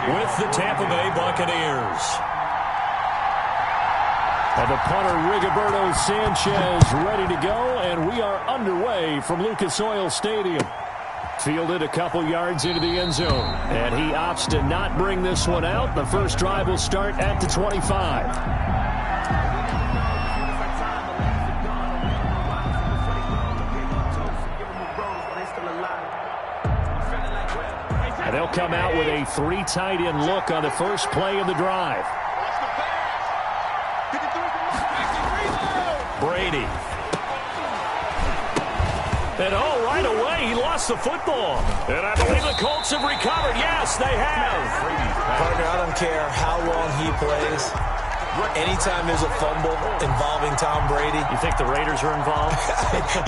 with the Tampa Bay Buccaneers. And the punter, Rigoberto Sanchez, ready to go, and we are underway from Lucas Oil Stadium. Fielded a couple yards into the end zone, and he opts to not bring this one out. The first drive will start at the 25. And they'll come out with a 3 tight end look on the first play of the drive. Brady. And right away, he lost the football. And I believe the Colts have recovered. Yes, they have. Partner, I don't care how long he plays. Anytime there's a fumble involving Tom Brady. You think the Raiders are involved?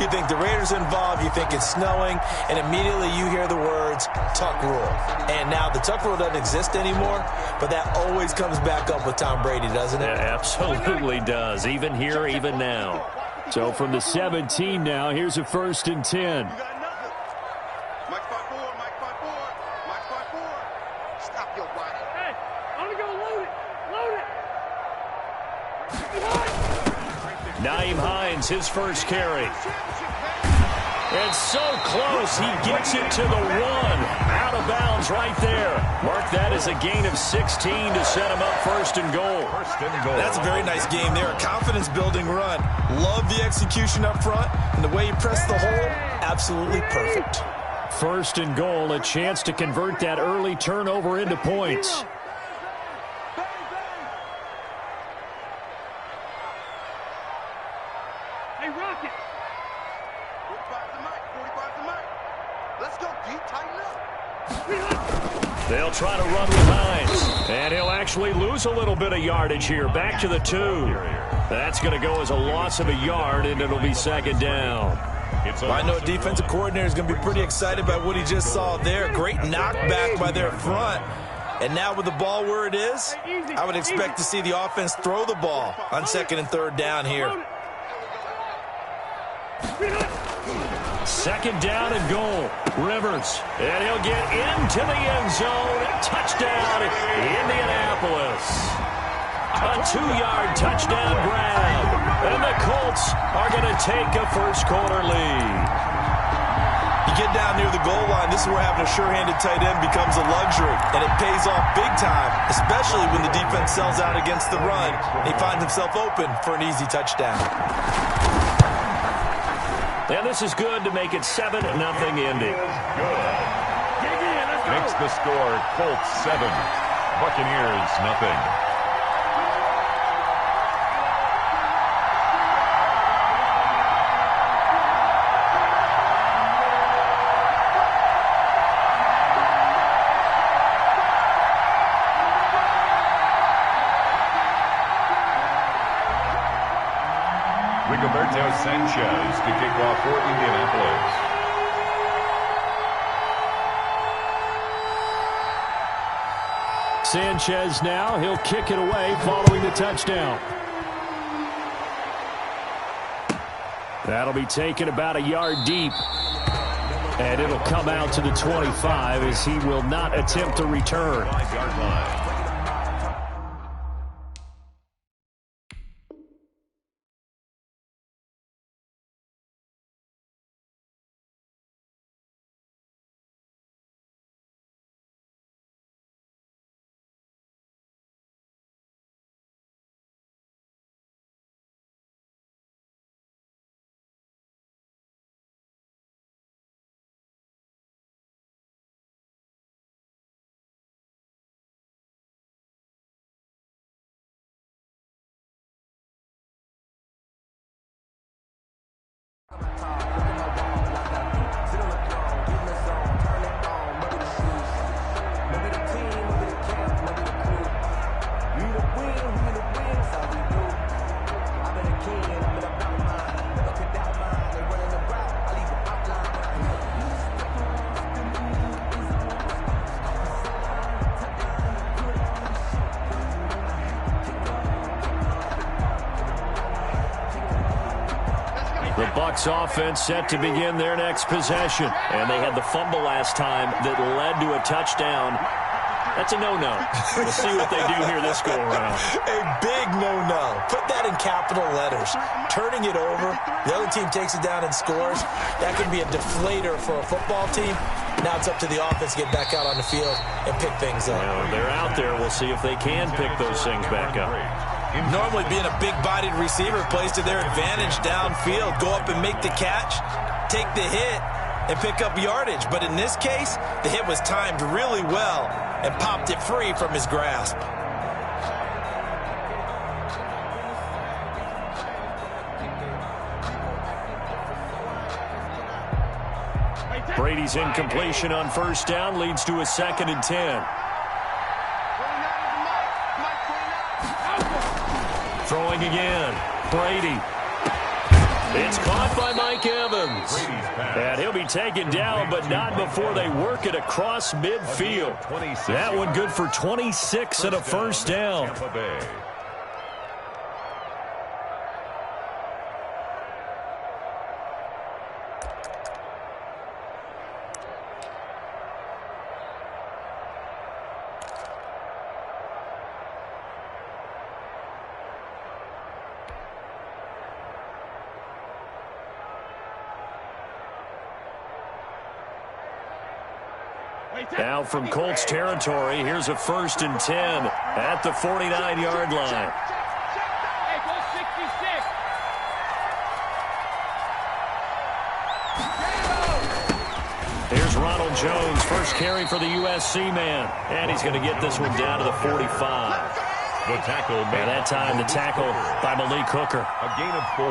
You think the Raiders are involved, you think it's snowing, and immediately you hear the words, tuck rule. And now the tuck rule doesn't exist anymore, but that always comes back up with Tom Brady, doesn't it? It absolutely does, even here, even now. So from the 17 now, here's a 1st and 10. Naeem Hines, his first carry. And so close, he gets it to the 1. Out of bounds right there. Mark that as a gain of 16 to set him up 1st and goal. That's a very nice game there. A confidence-building run. Love the execution up front. And the way he pressed the hole, absolutely perfect. 1st and goal, a chance to convert that early turnover into points. They'll try to run with Hines. And he'll actually lose a little bit of yardage here. Back to the 2. That's going to go as a loss of a yard, and it'll be 2nd down. I know a defensive coordinator is going to be pretty excited by what he just saw there. Great knockback by their front. And now with the ball where it is, I would expect to see the offense throw the ball on 2nd and 3rd down here. 2nd down and goal. Rivers. And he'll get into the end zone. Touchdown, Indianapolis. A 2-yard touchdown grab. And the Colts are going to take a first-quarter lead. You get down near the goal line, this is where having a sure-handed tight end becomes a luxury. And it pays off big time, especially when the defense sells out against the run. He finds himself open for an easy touchdown. And this is good to make it 7-0 Indy. Makes the score Colts 7, Buccaneers nothing. Rigoberto Sanchez to kick off for Indianapolis. Sanchez now, he'll kick it away following the touchdown. That'll be taken about a yard deep. And it'll come out to the 25 as he will not attempt to return. The Bucs offense set to begin their next possession. And they had the fumble last time that led to a touchdown. That's a no-no. We'll see what they do here this go-around. A big no-no. Put that in capital letters. Turning it over, the other team takes it down and scores. That can be a deflator for a football team. Now it's up to the offense to get back out on the field and pick things up. Well, they're out there. We'll see if they can pick those things back up. Normally being a big-bodied receiver plays to their advantage downfield. Go up and make the catch, take the hit, and pick up yardage. But in this case, the hit was timed really well and popped it free from his grasp. Brady's incompletion on first down leads to a 2nd and 10. Throwing again. Brady. It's caught by Mike Evans. And he'll be taken down, but not before they work it across midfield. That one good for 26 and a first down. Now from Colts territory, here's a 1st and 10 at the 49-yard line. Here's Ronald Jones, first carry for the USC man. And he's going to get this one down to the 45. The tackle. And that time, the tackle by Malik Hooker. A gain of 4.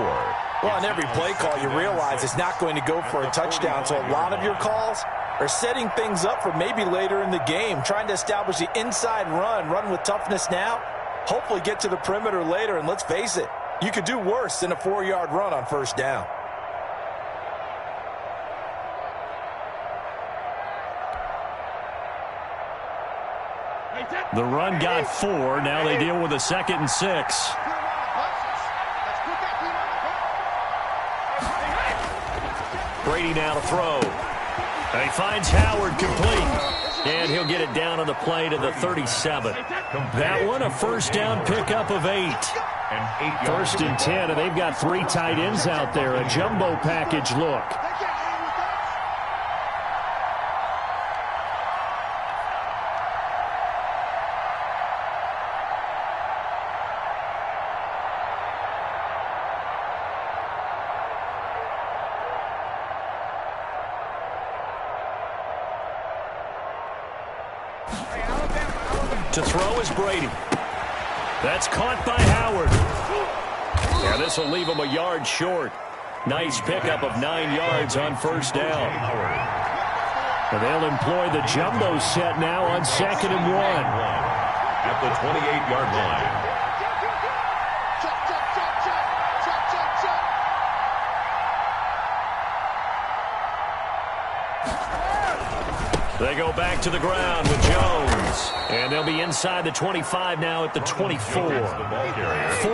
Well, on every play call, you realize it's not going to go for a touchdown. So a lot of your calls are setting things up for maybe later in the game, trying to establish the inside run with toughness now, hopefully get to the perimeter later. And let's face it, you could do worse than a 4-yard run on first down. The run got 4. Now they deal with a 2nd and 6. Brady now to throw. And he finds Howard complete. And he'll get it down on the play to the 37. That one a first down pickup of 8. 1st and 10, and they've got 3 tight ends out there. A jumbo package look. To throw is Brady. That's caught by Howard. Yeah, this will leave him a yard short. Nice pickup of 9 yards on first down. And they'll employ the jumbo set now on 2nd and 1. At the 28-yard line. They go back to the ground with Jones. And they'll be inside the 25 now at the 24.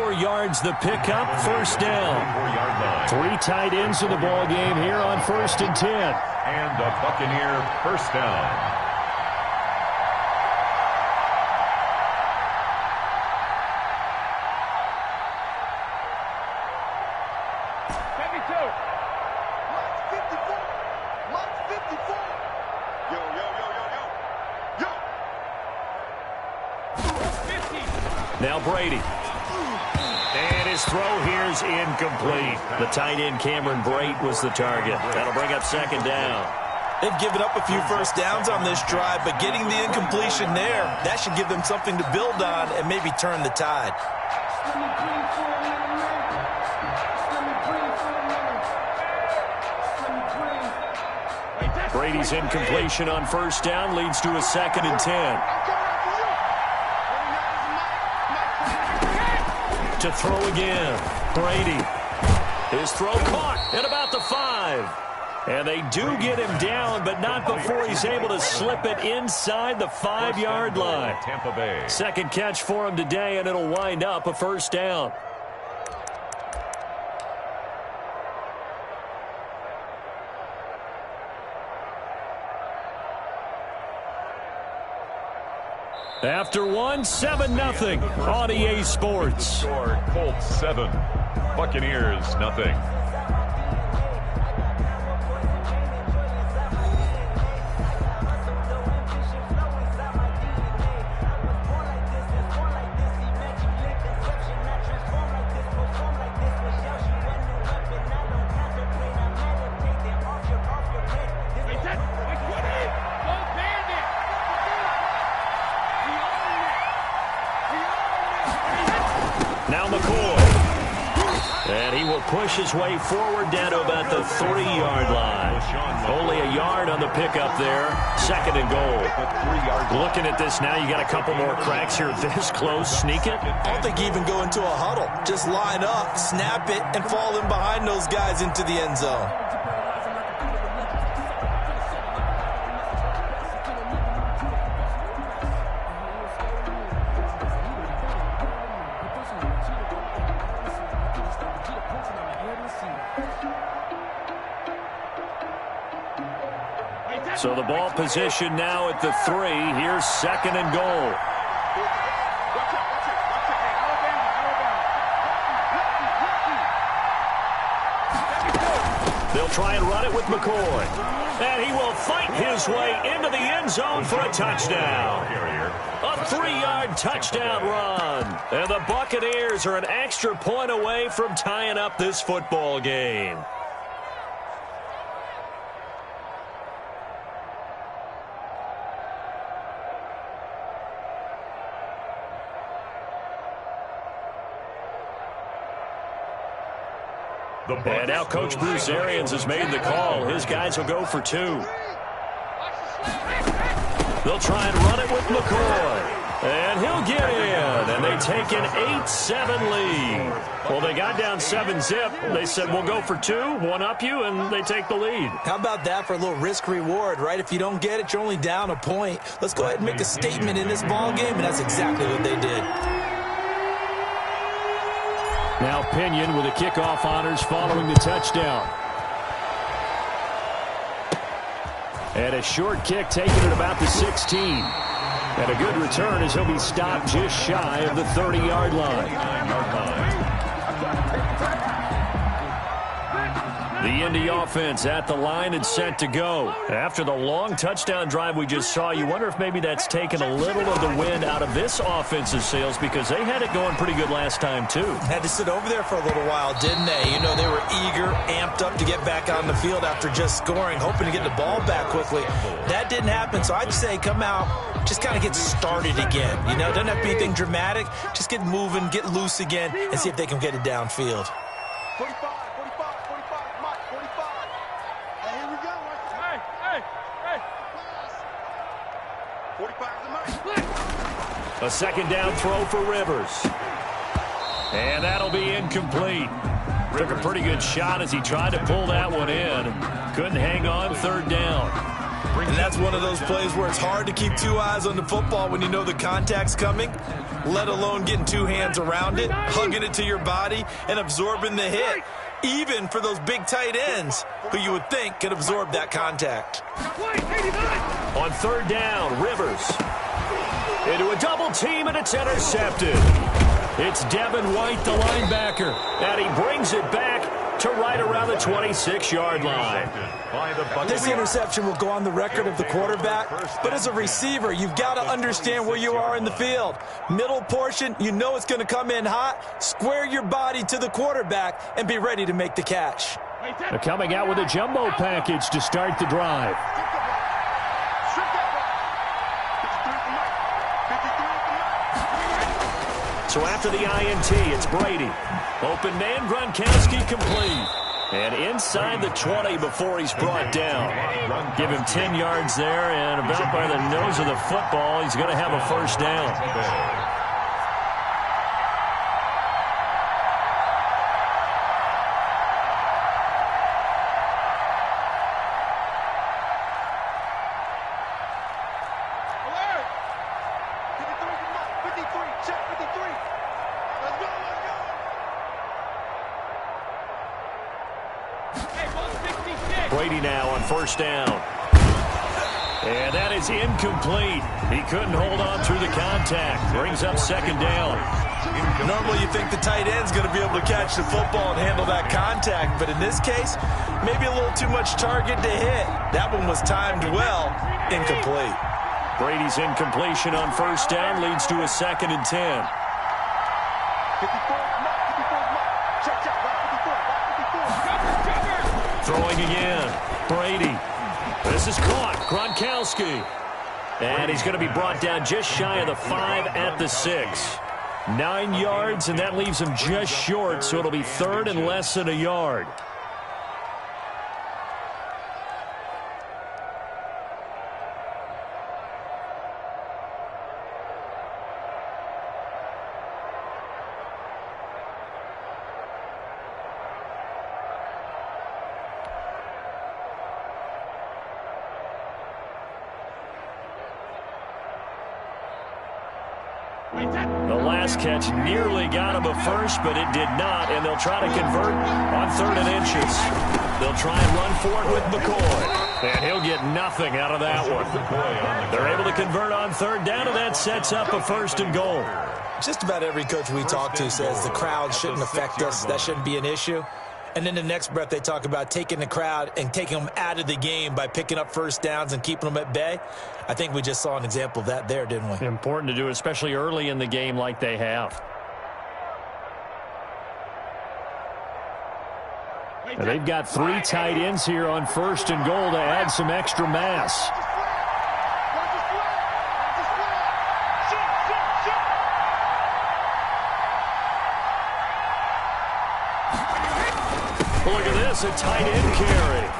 4 yards the pickup, first down. 3 tight ends in the ball game here on 1st and 10. And the Buccaneer first down. Now Brady. And his throw here is incomplete. The tight end Cameron Brate was the target. That'll bring up 2nd down. They've given up a few first downs on this drive, but getting the incompletion there, that should give them something to build on and maybe turn the tide. Brady's incompletion on first down leads to a 2nd and 10. To throw again. Brady. His throw caught at about the 5. And they do get him down, but not before he's able to slip it inside the 5-yard line. Tampa Bay. 2nd catch for him today, and it'll wind up a first down. After one, 7-0 on EA Sports. Score, Colts 7, Buccaneers 0. Now McCoy. And he will push his way forward down to about the 3-yard line. Only a yard on the pickup there. 2nd and goal. Looking at this now, you got a couple more cracks here this close. Sneak it. I don't think you even go into a huddle. Just line up, snap it, and fall in behind those guys into the end zone. So the ball position now at the 3. Here's 2nd and goal. They'll try and run it with McCoy. And he will fight his way into the end zone for a touchdown. A 3-yard touchdown run. And the Buccaneers are an extra point away from tying up this football game. And now Coach Bruce Arians has made the call. His guys will go for 2. They'll try and run it with McCoy. And he'll get in. And they take an 8-7 lead. Well, they got down 7-zip. They said, we'll go for 2, one-up you, and they take the lead. How about that for a little risk-reward, right? If you don't get it, you're only down a point. Let's go ahead and make a statement in this ball game, and that's exactly what they did. Now Pinion with the kickoff honors following the touchdown. And a short kick taken at about the 16. And a good return as he'll be stopped just shy of the 30-yard line. The Indy offense at the line and set to go. After the long touchdown drive we just saw, you wonder if maybe that's taken a little of the wind out of this offensive sails, because they had it going pretty good last time too. Had to sit over there for a little while, didn't they? You know, they were eager, amped up to get back on the field after just scoring, hoping to get the ball back quickly. That didn't happen, so I'd say come out, just kind of get started again. You know, it doesn't have to be anything dramatic. Just get moving, get loose again, and see if they can get it downfield. 45. A 2nd down throw for Rivers. And that'll be incomplete. Took a pretty good shot as he tried to pull that one in. Couldn't hang on, 3rd down. And that's one of those plays where it's hard to keep 2 eyes on the football when you know the contact's coming, let alone getting 2 hands around it, hugging it to your body, and absorbing the hit. Even for those big tight ends who you would think could absorb that contact. On 3rd down, Rivers. Into a double team, and it's intercepted. It's Devin White, the linebacker, and he brings it back to right around the 26-yard line. This interception will go on the record of the quarterback, but as a receiver, you've got to understand where you are in the field. Middle portion, you know it's going to come in hot. Square your body to the quarterback and be ready to make the catch. They're coming out with a jumbo package to start the drive. So after the INT, it's Brady. Open man, Gronkowski complete. And inside the 20 before he's brought down. Give him 10 yards there, and about by the nose of the football, he's going to have a 1st down. Brady now on 1st down. And that is incomplete. He couldn't hold on through the contact. Brings up second down. Normally you think the tight end's going to be able to catch the football and handle that contact, but in this case, maybe a little too much target to hit. That one was timed well. Incomplete. Brady's incompletion on first down leads to a 2nd and 10. Throwing again. Brady. This is caught. Gronkowski. And he's going to be brought down just shy of the 5 at the 6. 9 yards, and that leaves him just short, so it'll be 3rd and less than a yard. The last catch nearly got him a first, but it did not, and they'll try to convert on 3rd and inches. They'll try and run for it with McCoy, and he'll get nothing out of that one. They're able to convert on 3rd down, and that sets up a 1st and goal. Just about every coach we talk to says the crowd shouldn't affect us. That shouldn't be an issue. And then the next breath they talk about taking the crowd and taking them out of the game by picking up first downs and keeping them at bay. I think we just saw an example of that there, didn't we? Important to do, especially early in the game like they have. And they've got 3 tight ends here on 1st and goal to add some extra mass. Look at this, a tight end carry.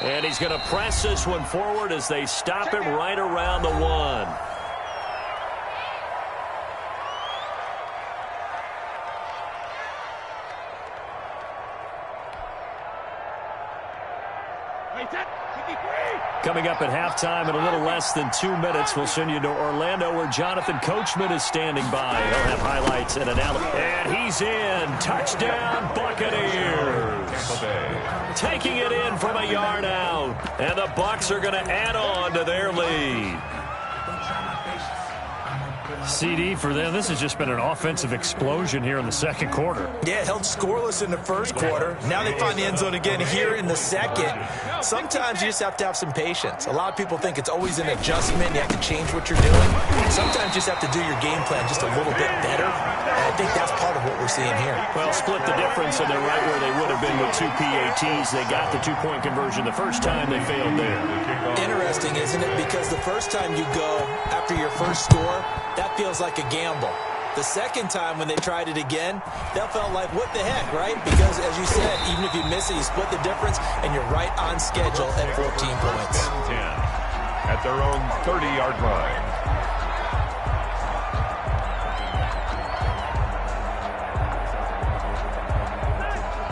And he's going to press this one forward as they stop him right around the 1. Coming up at halftime in a little less than 2 minutes, we'll send you to Orlando where Jonathan Coachman is standing by. He'll have highlights and analysis. And he's in. Touchdown, Buccaneers. Taking it in from a yard out. And the Bucs are going to add on to their lead. CD for them. This has just been an offensive explosion here in the 2nd quarter. Yeah, held scoreless in the 1st quarter. Now they find the end zone again here in the 2nd. Sometimes you just have to have some patience. A lot of people think it's always an adjustment. You have to change what you're doing. Sometimes you just have to do your game plan just a little bit better. And I think that's part of what we're seeing here. Well, split the difference, and they're right where they would have been with 2 PATs. They got the 2-point conversion the first time. They failed there. Interesting, isn't it? Because the first time you go after your first score, that feels like a gamble. The second time when they tried it again, that felt like, what the heck, right? Because, as you said, even if you miss it, you split the difference, and you're right on schedule at 14 points. 10 at their own 30-yard line.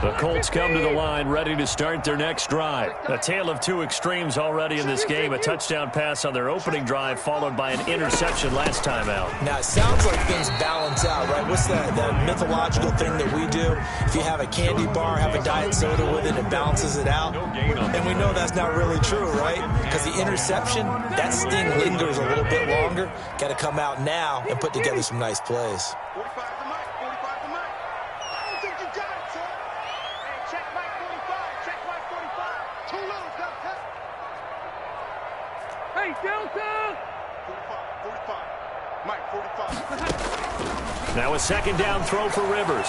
The Colts come to the line ready to start their next drive. A tale of 2 extremes already in this game. A touchdown pass on their opening drive followed by an interception last time out. Now, it sounds like things balance out, right? What's that mythological thing that we do? If you have a candy bar, have a diet soda with it, it balances it out. And we know that's not really true, right? Because the interception, that sting lingers a little bit longer. Got to come out now and put together some nice plays. Now a 2nd down throw for Rivers.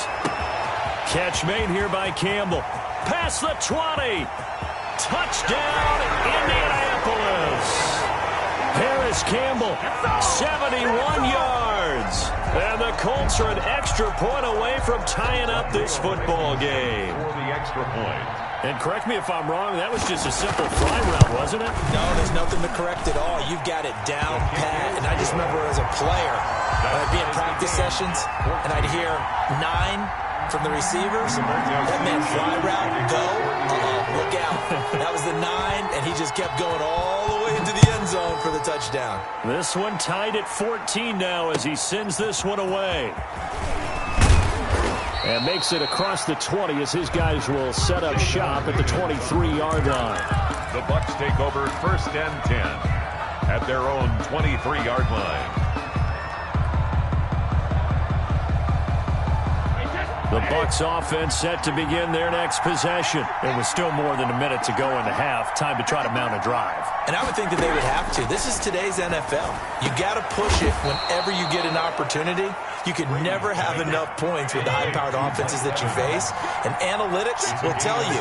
Catch made here by Campbell. Past the 20. Touchdown, Indianapolis. Harris Campbell, 71 yards. And the Colts are an extra point away from tying up this football game. For the extra point. And correct me if I'm wrong, that was just a simple fly route, wasn't it? No, there's nothing to correct at all. You've got it down pat. And I just remember as a player, when I'd be in practice sessions, and I'd hear 9 from the receivers. That meant fly route, go, look out. That was the 9, and he just kept going all the way into the end zone for the touchdown. This one tied at 14 now as he sends this one away. And makes it across the 20 as his guys will set up shop at the 23-yard line. The Bucs take over 1st and 10 at their own 23-yard line. The Bucs offense set to begin their next possession. It was still more than a minute to go in the half. Time to try to mount a drive. And I would think that they would have to. This is today's NFL. You got to push it whenever you get an opportunity. You could never have enough points with the high-powered offenses that you face. And analytics will tell you,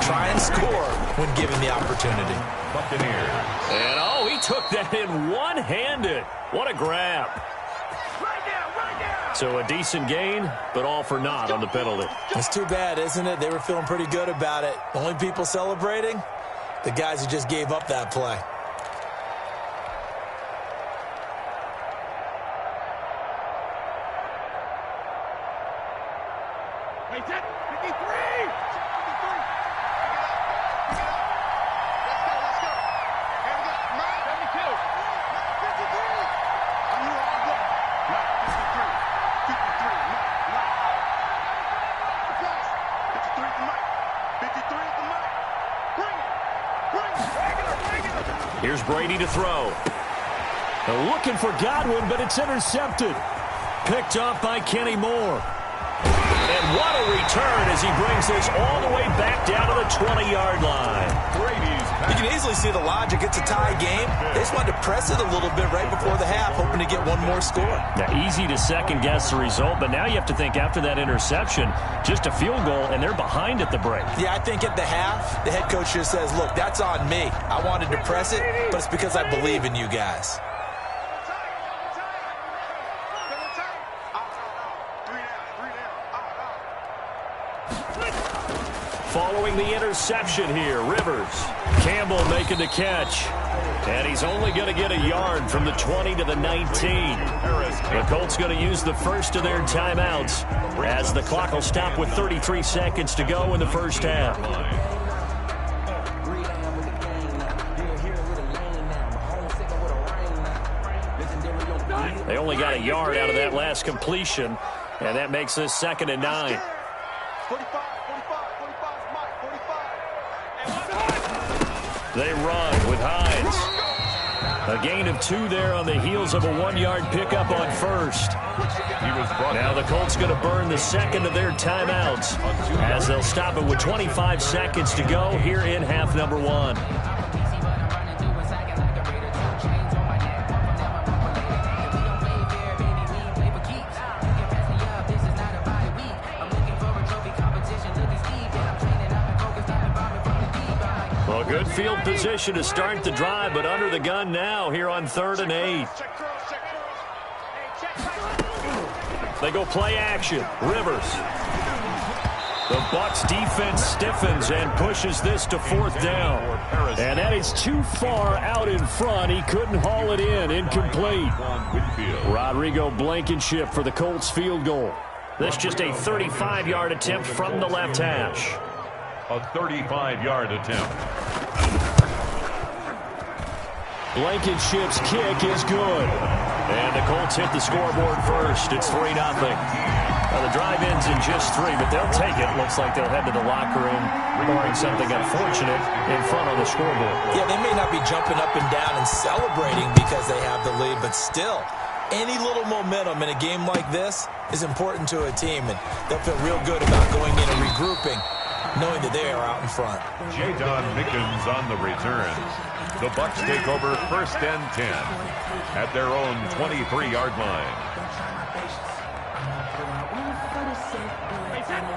try and score when given the opportunity. Buccaneers. And, oh, he took that in one-handed. What a grab. So a decent gain, but all for naught on the penalty. It's too bad, isn't it? They were feeling pretty good about it. The only people celebrating, the guys who just gave up that play. Here's Brady to throw. They're looking for Godwin, but it's intercepted. Picked up by Kenny Moore. And what a return as he brings this all the way back down to the 20-yard line. You can easily see the logic. It's a tie game. They just wanted to press it a little bit right before the half, hoping to get one more score. Now, easy to second-guess the result, but now you have to think after that interception, just a field goal, and they're behind at the break. Yeah, I think at the half, the head coach just says, look, that's on me. I wanted to press it, but it's because I believe in you guys. Following the interception here, Rivers. Campbell making the catch. And he's only going to get a yard from the 20 to the 19. The Colts going to use the first of their timeouts as the clock will stop with 33 seconds to go in the first half. They only got a yard out of that last completion, and that makes this 2nd and 9. They run with Hines. A gain of 2 there on the heels of a 1-yard pickup on first. Now the Colts going to burn the second of their timeouts as they'll stop it with 25 seconds to go here in half number 1. Good field position to start the drive, but under the gun now here on 3rd and 8. They go play action. Rivers. The Bucs defense stiffens and pushes this to 4th down. And that is too far out in front. He couldn't haul it in. Incomplete. Rodrigo Blankenship for the Colts field goal. This just a 35-yard attempt from the left hash. A 35-yard attempt. Blankenship's kick is good. And the Colts hit the scoreboard first. It's 3-0. Now the drive ends in just 3, but they'll take it. Looks like they'll head to the locker room, barring something unfortunate in front on the scoreboard. Yeah, they may not be jumping up and down and celebrating because they have the lead, but still, any little momentum in a game like this is important to a team, and they'll feel real good about going in and regrouping, knowing that they are out in front. J-Don Mickens on the return. The Bucs take over 1st and 10 at their own 23-yard line.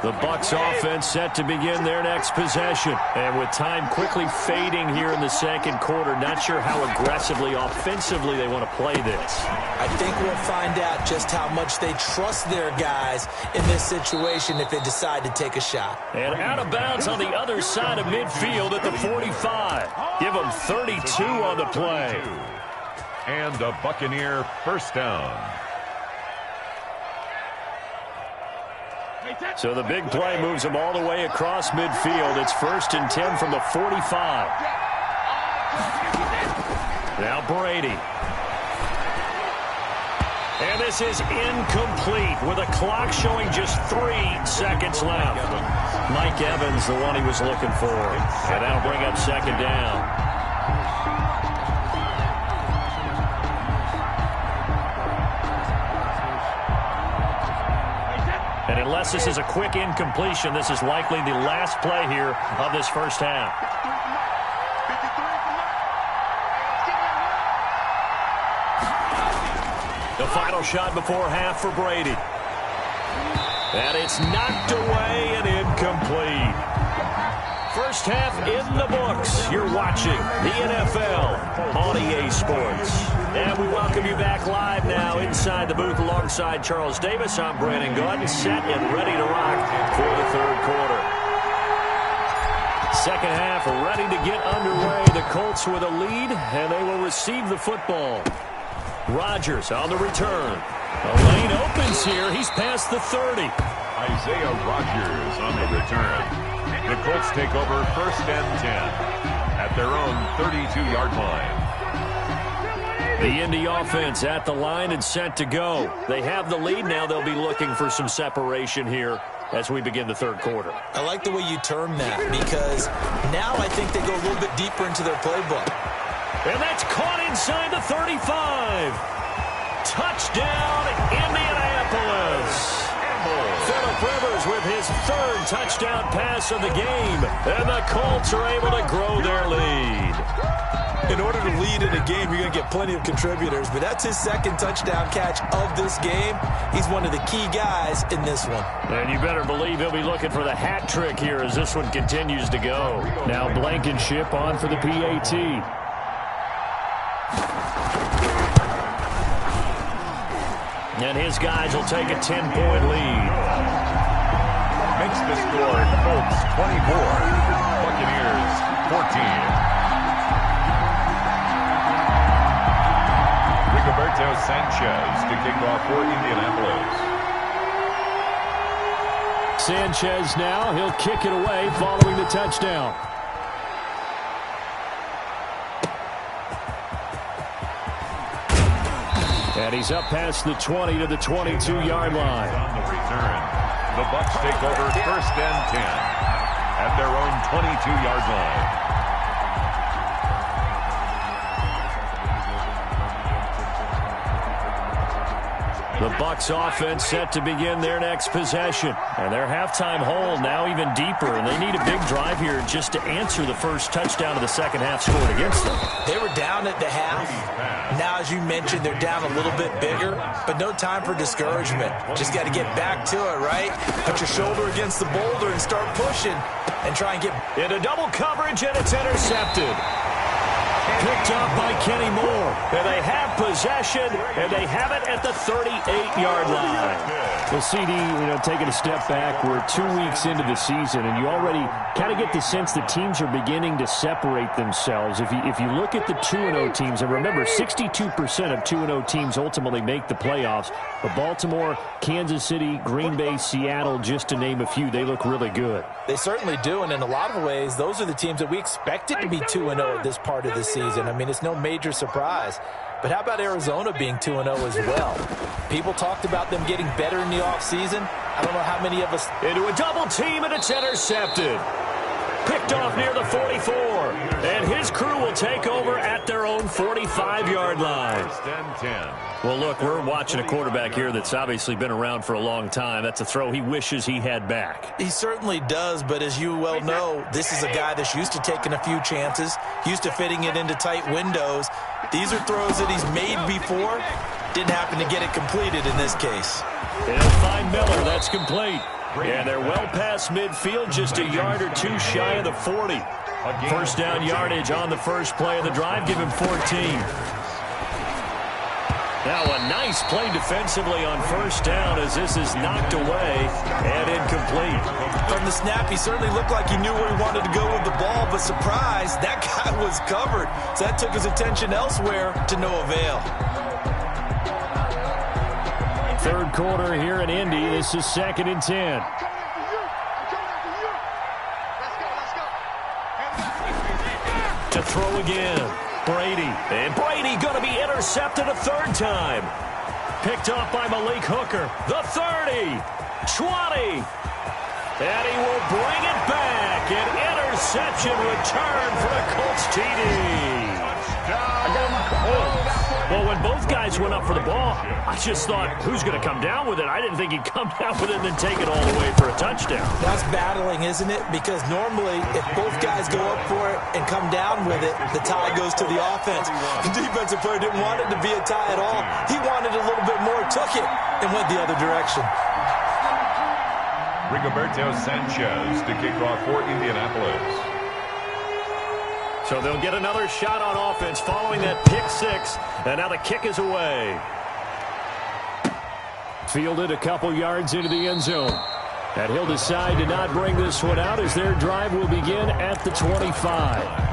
The Bucs offense set to begin their next possession. And with time quickly fading here in the second quarter, not sure how aggressively, offensively they want to play this. I think we'll find out just how much they trust their guys in this situation if they decide to take a shot. And out of bounds on the other side of midfield at the 45. Give them 32 on the play. And a Buccaneer first down. So the big play moves them all the way across midfield. It's 1st and 10 from the 45. Now Brady. And this is incomplete with a clock showing just 3 seconds left. Mike Evans, the one he was looking for. And that'll bring up second down. And unless this is a quick incompletion, this is likely the last play here of this first half. The final shot before half for Brady. And it's knocked away and incomplete. First half in the books. You're watching the NFL on EA Sports. And we welcome you back live now inside the booth alongside Charles Davis. I'm Brandon Gordon, set and ready to rock for the third quarter. Second half ready to get underway. The Colts with a lead, and they will receive the football. Rodgers on the return. The lane opens here. He's past the 30. Isaiah Rodgers on the return. The Colts take over first and 10 at their own 32-yard line. The Indy offense at the line and set to go. They have the lead now. They'll be looking for some separation here as we begin the third quarter. I like the way you term that because now I think they go a little bit deeper into their playbook. And that's caught inside the 35. Touchdown, Indianapolis. Phillip Rivers with his third touchdown pass of the game. And the Colts are able to grow their lead. In order to lead in a game, you're going to get plenty of contributors, but that's his second touchdown catch of this game. He's one of the key guys in this one. And you better believe he'll be looking for the hat trick here as this one continues to go. Now Blankenship on for the PAT. And his guys will take a 10-point lead. Makes the score Colts 24, Buccaneers 14. Rigoberto Sanchez to kick off for Indianapolis. Sanchez now, he'll kick it away following the touchdown. And he's up past the 20 to the 22-yard line. On the return, the Bucs take over first and 10 at their own 22-yard line. The Bucs offense set to begin their next possession. And their halftime hole now even deeper. And they need a big drive here just to answer the first touchdown of the second half scored against them. They were down at the half. Now, as you mentioned, they're down a little bit bigger. But no time for discouragement. Just got to get back to it, right? Put your shoulder against the boulder and start pushing. And try and get into double coverage, and it's intercepted. Picked up by Kenny Moore. And they have possession, and they have it at the 38-yard line. Well, CD, taking a step back, we're 2 weeks into the season, and you already kind of get the sense that teams are beginning to separate themselves. If you look at the 2-0 teams, and remember, 62% of 2-0 teams ultimately make the playoffs. But Baltimore, Kansas City, Green Bay, Seattle, just to name a few, they look really good. They certainly do, and in a lot of ways, those are the teams that we expected to be 2-0 at this part of the season. I mean, it's no major surprise. But how about Arizona being 2-0 as well? People talked about them getting better in the offseason. I don't know how many of us... Into a double team, and it's intercepted. Picked off near the 44. And his crew will take over at their own 45-yard line. First and 10. Well, look, we're watching a quarterback here that's obviously been around for a long time. That's a throw he wishes he had back. He certainly does, but as you well know, this is a guy that's used to taking a few chances, used to fitting it into tight windows. These are throws that he's made before. Didn't happen to get it completed in this case. They'll find Miller. That's complete. And they're well past midfield, just a yard or two shy of the 40. First down yardage on the first play of the drive. Give him 14. Now a nice play defensively on first down as this is knocked away and incomplete. From the snap, he certainly looked like he knew where he wanted to go with the ball, but surprise, that guy was covered. So that took his attention elsewhere to no avail. Third quarter here in Indy. This is 2nd and 10. To throw again. Brady. And Brady going to be intercepted a third time. Picked off by Malik Hooker. The 30. 20. And he will bring it back. An interception return for the Colts TD. Well, when both guys went up for the ball, I just thought, who's going to come down with it? I didn't think he'd come down with it and then take it all the way for a touchdown. That's battling, isn't it? Because normally, if both guys go up for it and come down with it, the tie goes to the offense. The defensive player didn't want it to be a tie at all. He wanted a little bit more, took it, and went the other direction. Rigoberto Sanchez to kick off for Indianapolis. So they'll get another shot on offense following that pick six. And now the kick is away. Fielded a couple yards into the end zone. And he'll decide to not bring this one out as their drive will begin at the 25.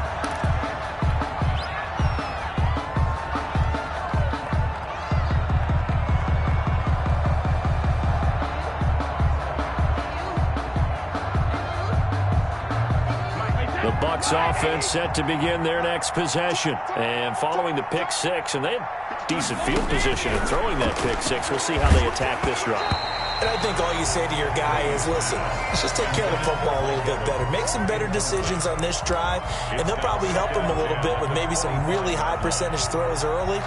Bucs offense set to begin their next possession. And following the pick six, and they had decent field position in throwing that pick six. We'll see how they attack this drive. And I think all you say to your guy is, listen, let's just take care of the football a little bit better. Make some better decisions on this drive, and they'll probably help him a little bit with maybe some really high percentage throws early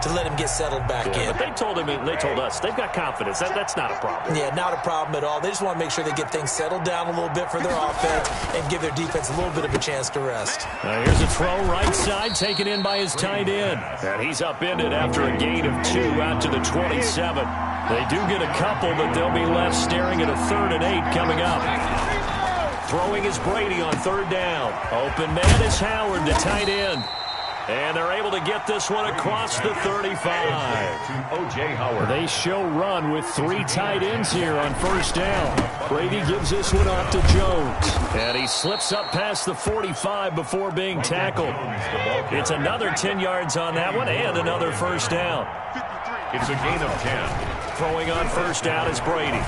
to let him get settled back in. But they told him, they told us, they've got confidence. That's not a problem. Yeah, not a problem at all. They just want to make sure they get things settled down a little bit for their offense and give their defense a little bit of a chance to rest. Here's a throw right side, taken in by his tight end. And he's upended after a gain of 2 out to the 27. They do get a couple, but they'll be left staring at a 3rd and 8 coming up. Throwing is Brady on 3rd down. Open man is Howard, the tight end. And they're able to get this one across the 35. O.J. Howard. They show run with 3 tight ends here on 1st down. Brady gives this one off to Jones. And he slips up past the 45 before being tackled. It's another 10 yards on that one and another 1st down. It's a gain of 10. Throwing on 1st down is Brady.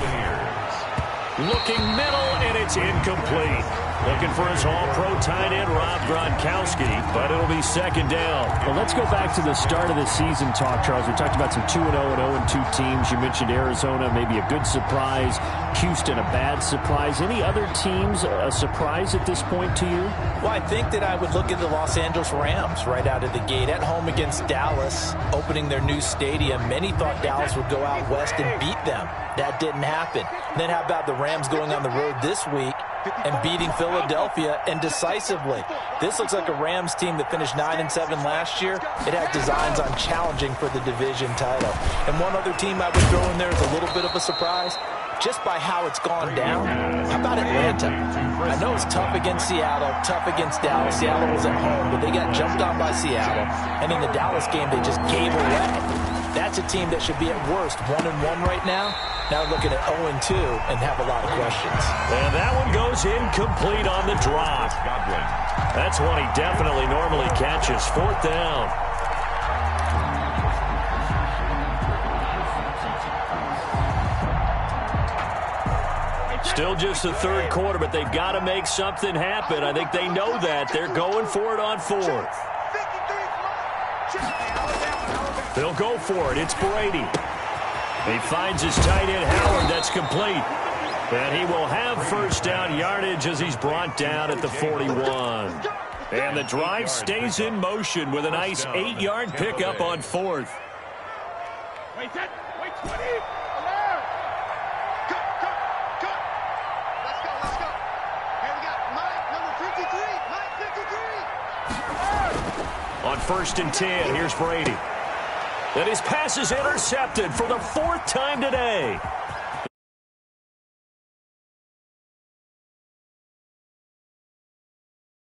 Looking middle, and it's incomplete. Looking for his all-pro tight end, Rob Gronkowski, but it'll be 2nd down. Well, let's go back to the start of the season talk, Charles. We talked about some 2-0 and 0-2 teams. You mentioned Arizona, maybe a good surprise. Houston, a bad surprise. Any other teams a surprise at this point to you? Well, I think that I would look at the Los Angeles Rams right out of the gate. At home against Dallas, opening their new stadium. Many thought Dallas would go out west and beat them. That didn't happen. Then how about the Rams going on the road this week and beating Philadelphia, and decisively? This looks like a Rams team that finished 9-7 last year. It had designs on challenging for the division title. And one other team I would throw in there is a little bit of a surprise, just by how it's gone down. How about Atlanta? I know it's tough against Seattle, tough against Dallas. Seattle was at home, but they got jumped on by Seattle. And in the Dallas game, they just gave away. That's a team that should be at worst 1-1 right now. Now looking at 0-2 and have a lot of questions. And that one goes incomplete on the drop. That's one he definitely normally catches. 4th down. Still just the 3rd quarter, but they've got to make something happen. I think they know that. They're going for it on 4th. They'll go for it. It's Brady. He finds his tight end, Howard. That's complete. And he will have 1st down yardage as he's brought down at the 41. And the drive stays in motion with a nice 8-yard pickup on 4th. Wait, 20. Alert. Cut. Let's go. Here we got Mike, number 53. On 1st and 10, here's Brady. And his pass is intercepted for the 4th time today.